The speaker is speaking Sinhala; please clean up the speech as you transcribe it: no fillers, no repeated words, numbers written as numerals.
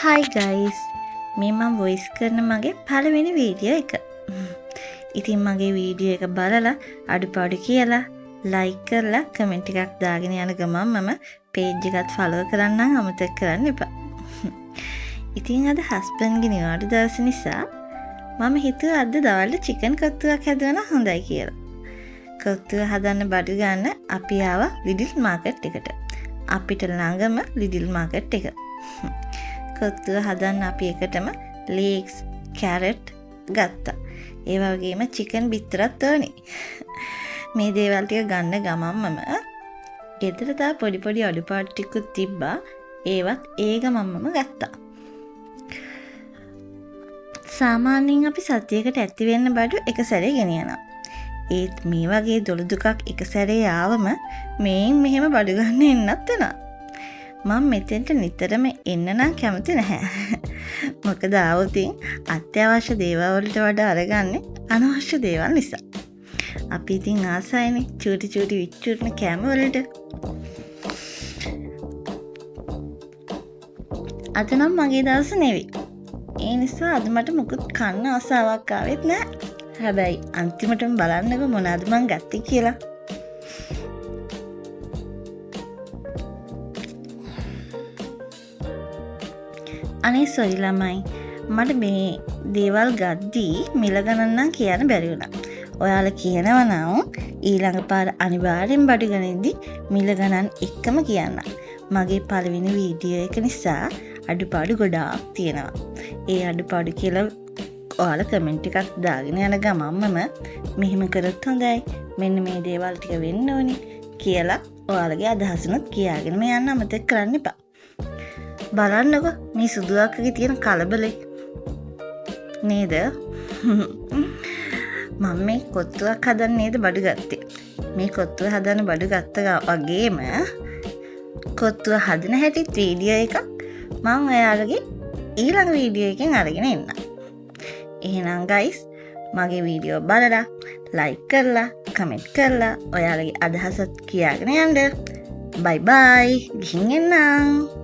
Hi guys, මේ මම වොයිස් කරන මගේ පළවෙනි වීඩියෝ එක. ඉතින් මගේ වීඩියෝ එක බලලා අඩුපාඩු කියලා ලයික් කරලා කමෙන්ට් එකක් දාගෙන යන ගමන් මම පේජ් එකත් ෆලෝ කරන්නම් අමතක කරන්න එපා. ඉතින් අද හස්බන්ඩ්ගේ නිවාඩු දවස නිසා මම හිතුවා අද දවල්ට චිකන් කොත්තුවක් හදුවනම් හොඳයි කියලා. කොත්තුව හදන්න බඩු ගන්න අපි ආවා ලිඩල් මාකට් එකට. අපිට ළඟම ලිඩල් මාකට් එක. කොත්තුව හදන්න අපි එකටම ලීක්ස්, කැරට් ගත්තා. ඒ වගේම චිකන් බිත්තරත් ඕනේ. මේ දේවල් ටික ගන්න ගමන්මම ගෙදර තා පොඩි අඩුපාඩු ටිකුත් තිබ්බා. ඒවත් ඒ ගමන්මම ගත්තා. සාමාන්‍යයෙන් අපි සතියකට ඇති වෙන්න බඩු එක සැරේ ගෙනියනවා. ඒත් මේ වගේ දොළ දුකක් එක සැරේ ආවම මේන් මෙහෙම බඩු ගන්න එන්නත් වෙනවා. මම මෙතෙන්ට නිතරම එන්න නම් කැමති නැහැ. මොකද ආවොතින් අත්‍යවශ්‍ය දේවල් වලට වඩා අරගන්නේ අනවශ්‍ය දේවල් නිසා. අපි ඉතින් ආසයිනේ චූටි විච්චුරන කැම වලට. අද නම් මගේ දවස නෙවෙයි. ඒ නිසා අද මට මුකුත් කන්න ආසාවක් ආවෙත් නැහැ. හැබැයි අන්තිමටම බලන්නකො මොනවද මං ගත්තේ කියලා. අනේ සොරි ළමයි, මට මේ දේවල් ගද්දී මිල ගණන් නම් කියන්න බැරි වුණා. ඔයාලා කියනවා නම් ඊළඟ පාර අනිවාර්යෙන් බඩු ගනිද්දී මිල ගණන් එක්කම කියන්න. මගේ පළවෙනි වීඩියෝ එක නිසා අඩුපාඩු ගොඩාක් තියෙනවා. ඒ අඩුපාඩු කියලා ඔයාලා කමෙන්ට් එකක් දාගෙන යන ගමන්මම මෙහෙම කරත් හොඳයි, මෙන්න මේ දේවල් ටික වෙන්න ඕනේ කියලා ඔයාලගේ අදහසුනත් කියාගෙන යන්න අමතක කරන්න එපා. බලන්නකො මේ සුදු අක්කගේ තියෙන කලබලේ නේද? මම මේ කොත්තුවක් හදන්න නේද බඩු ගත්තේ. මේ කොත්තුව හදන්න බඩු ගත්ත වගේම කොත්තුව හදන හැටිත් වීඩියෝ එකක් මම ඔයාලගේ ඊළඟ වීඩියෝ එකෙන් අරගෙන එන්න. එහෙනම් ගයිස්, මගේ වීඩියෝ බලලා ලයික් කරලා කමෙන්ට් කරලා ඔයාලගේ අදහසත් කියාගෙන යන්න. බයි බයි. ගිහින් එන්නම්.